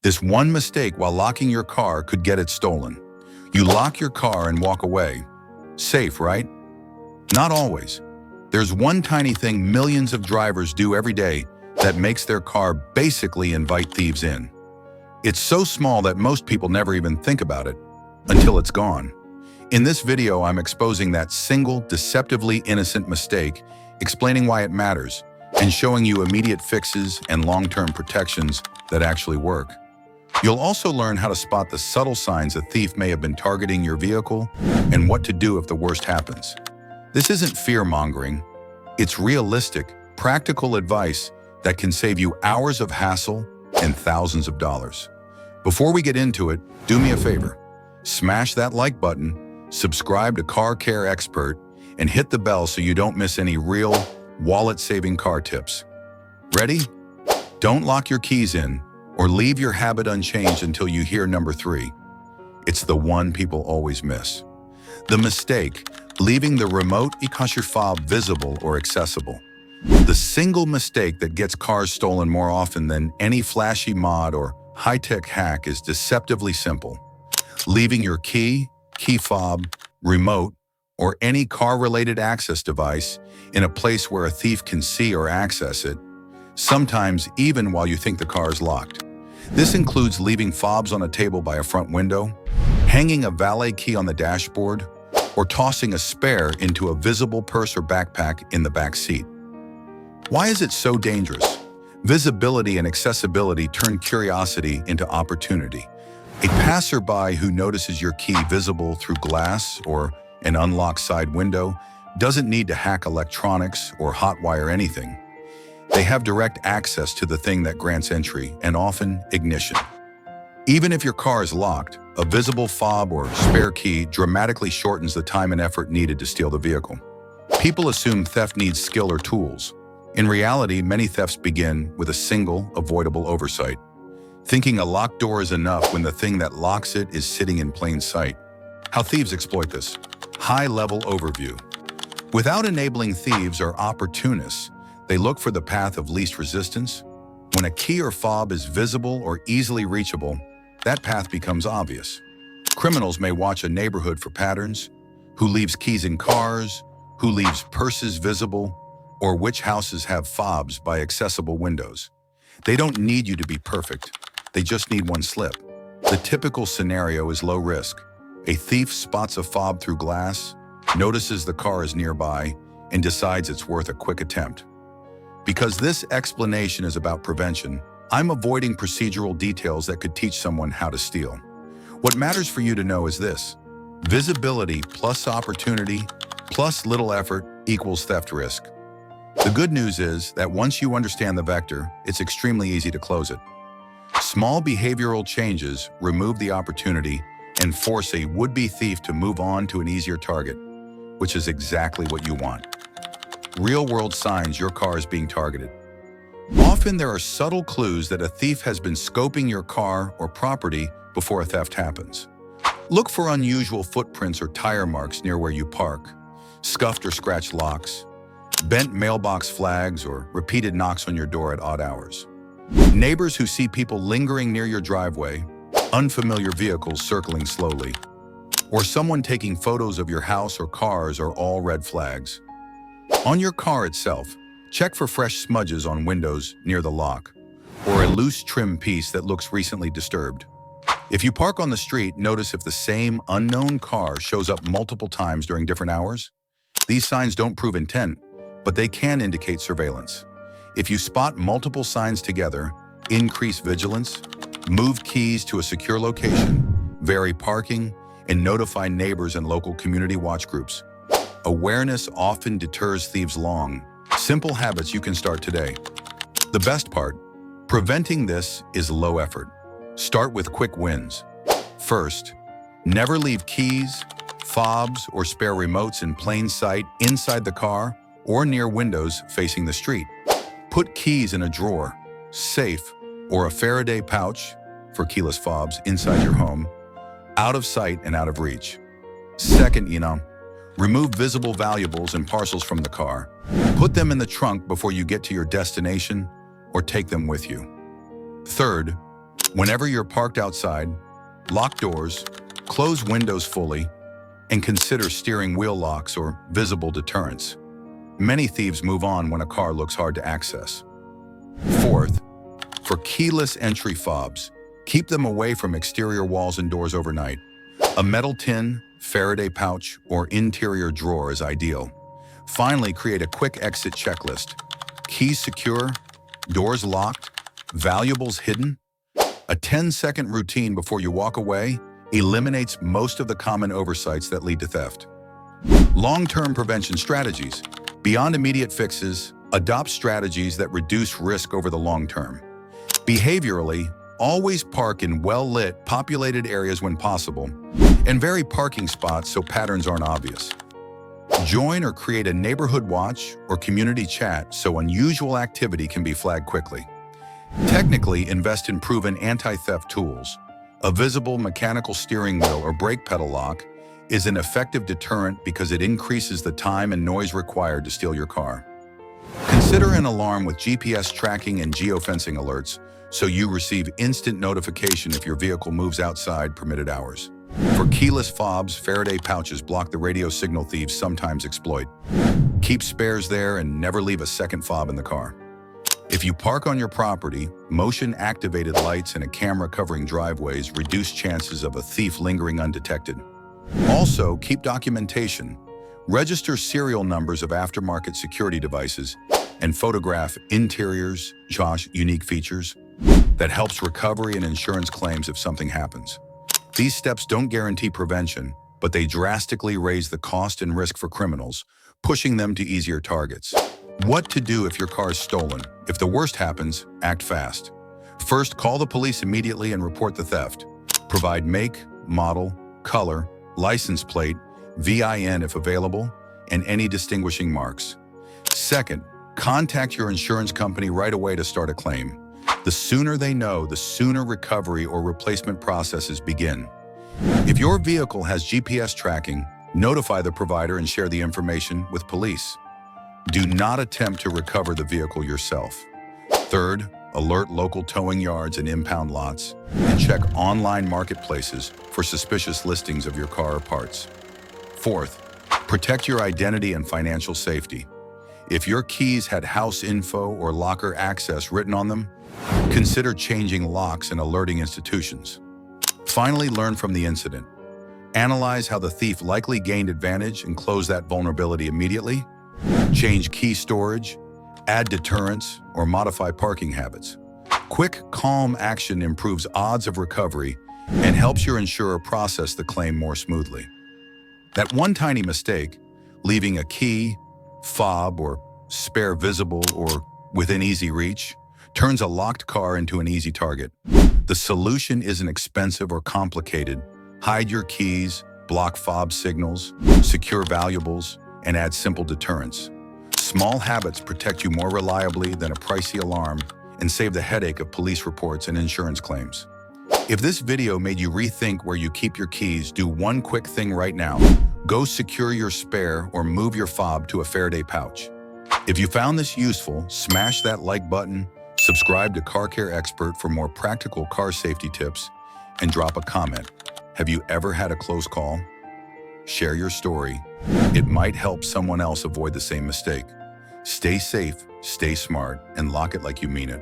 This one mistake while locking your car could get it stolen. You lock your car and walk away. Safe, right? Not always. There's one tiny thing millions of drivers do every day that makes their car basically invite thieves in. It's so small that most people never even think about it until it's gone. In this video, I'm exposing that single, deceptively innocent mistake, explaining why it matters, and showing you immediate fixes and long-term protections that actually work. You'll also learn how to spot the subtle signs a thief may have been targeting your vehicle and what to do if the worst happens. This isn't fear-mongering. It's realistic, practical advice that can save you hours of hassle and thousands of dollars. Before we get into it, do me a favor. Smash that like button, subscribe to Car Care Xpert, and hit the bell so you don't miss any real, wallet-saving car tips. Ready? Don't lock your keys in or leave your habit unchanged until you hear number 3. It's the one people always miss. The mistake, leaving the remote e-car fob visible or accessible. The single mistake that gets cars stolen more often than any flashy mod or high-tech hack is deceptively simple. Leaving your key fob, remote, or any car-related access device in a place where a thief can see or access it, sometimes even while you think the car is locked. This includes leaving fobs on a table by a front window, hanging a valet key on the dashboard, or tossing a spare into a visible purse or backpack in the back seat. Why is it so dangerous? Visibility and accessibility turn curiosity into opportunity. A passerby who notices your key visible through glass or an unlocked side window doesn't need to hack electronics or hotwire anything. They have direct access to the thing that grants entry and often ignition. Even if your car is locked, a visible fob or spare key dramatically shortens the time and effort needed to steal the vehicle. People assume theft needs skill or tools. In reality, many thefts begin with a single, avoidable oversight. Thinking a locked door is enough when the thing that locks it is sitting in plain sight. How thieves exploit this. High-level overview. Without enabling thieves or opportunists, they look for the path of least resistance. When a key or fob is visible or easily reachable, that path becomes obvious. Criminals may watch a neighborhood for patterns: who leaves keys in cars, who leaves purses visible, or which houses have fobs by accessible windows. They don't need you to be perfect. They just need one slip. The typical scenario is low risk. A thief spots a fob through glass, notices the car is nearby, and decides it's worth a quick attempt. Because this explanation is about prevention, I'm avoiding procedural details that could teach someone how to steal. What matters for you to know is this: visibility plus opportunity plus little effort equals theft risk. The good news is that once you understand the vector, it's extremely easy to close it. Small behavioral changes remove the opportunity and force a would-be thief to move on to an easier target, which is exactly what you want. Real-world signs your car is being targeted. Often there are subtle clues that a thief has been scoping your car or property before a theft happens. Look for unusual footprints or tire marks near where you park, scuffed or scratched locks, bent mailbox flags, or repeated knocks on your door at odd hours. Neighbors who see people lingering near your driveway, unfamiliar vehicles circling slowly, or someone taking photos of your house or cars are all red flags. On your car itself, check for fresh smudges on windows near the lock, or a loose trim piece that looks recently disturbed. If you park on the street, notice if the same unknown car shows up multiple times during different hours. These signs don't prove intent, but they can indicate surveillance. If you spot multiple signs together, increase vigilance, move keys to a secure location, vary parking, and notify neighbors and local community watch groups. Awareness often deters thieves long. Simple habits you can start today. The best part, preventing this is low effort. Start with quick wins. First, never leave keys, fobs, or spare remotes in plain sight inside the car or near windows facing the street. Put keys in a drawer, safe, or a Faraday pouch for keyless fobs inside your home, out of sight and out of reach. Second, remove visible valuables and parcels from the car. Put them in the trunk before you get to your destination or take them with you. Third, Whenever you're parked outside, lock doors, close windows fully, and consider steering wheel locks or visible deterrents. Many thieves move on when a car looks hard to access. Fourth, for keyless entry fobs, keep them away from exterior walls and doors overnight. A metal tin, Faraday pouch, or interior drawer is ideal. Finally, create a quick exit checklist. Keys secure, doors locked, valuables hidden. A 10-second routine before you walk away eliminates most of the common oversights that lead to theft. Long-term prevention strategies. Beyond immediate fixes, adopt strategies that reduce risk over the long term. Behaviorally, always park in well-lit, populated areas when possible, and vary parking spots so patterns aren't obvious. Join or create a neighborhood watch or community chat so unusual activity can be flagged quickly. Technically, invest in proven anti-theft tools. A visible mechanical steering wheel or brake pedal lock is an effective deterrent because it increases the time and noise required to steal your car. Consider an alarm with GPS tracking and geofencing alerts so you receive instant notification if your vehicle moves outside permitted hours. For keyless fobs, Faraday pouches block the radio signal thieves sometimes exploit. Keep spares there and never leave a second fob in the car. If you park on your property, motion-activated lights and a camera covering driveways reduce chances of a thief lingering undetected. Also, keep documentation. Register serial numbers of aftermarket security devices and photograph interiors, unique features that helps recovery and insurance claims if something happens. These steps don't guarantee prevention, but they drastically raise the cost and risk for criminals, pushing them to easier targets. What to do if your car is stolen? If the worst happens, act fast. First, call the police immediately and report the theft. Provide make, model, color, license plate, VIN if available, and any distinguishing marks. Second, contact your insurance company right away to start a claim. The sooner they know, the sooner recovery or replacement processes begin. If your vehicle has GPS tracking, notify the provider and share the information with police. Do not attempt to recover the vehicle yourself. Third, alert local towing yards and impound lots, and check online marketplaces for suspicious listings of your car or parts. Fourth, protect your identity and financial safety. If your keys had house info or locker access written on them, consider changing locks and alerting institutions. Finally, learn from the incident. Analyze how the thief likely gained advantage and close that vulnerability immediately. Change key storage, add deterrents, or modify parking habits. Quick, calm action improves odds of recovery and helps your insurer process the claim more smoothly. That one tiny mistake, leaving a key, fob, or spare visible or within easy reach, turns a locked car into an easy target. The solution isn't expensive or complicated. Hide your keys, block fob signals, secure valuables, and add simple deterrents. Small habits protect you more reliably than a pricey alarm and save the headache of police reports and insurance claims. If this video made you rethink where you keep your keys, do one quick thing right now. Go secure your spare or move your fob to a Faraday pouch. If you found this useful, smash that like button, subscribe to Car Care Xpert for more practical car safety tips, and drop a comment. Have you ever had a close call? Share your story. It might help someone else avoid the same mistake. Stay safe, stay smart, and lock it like you mean it.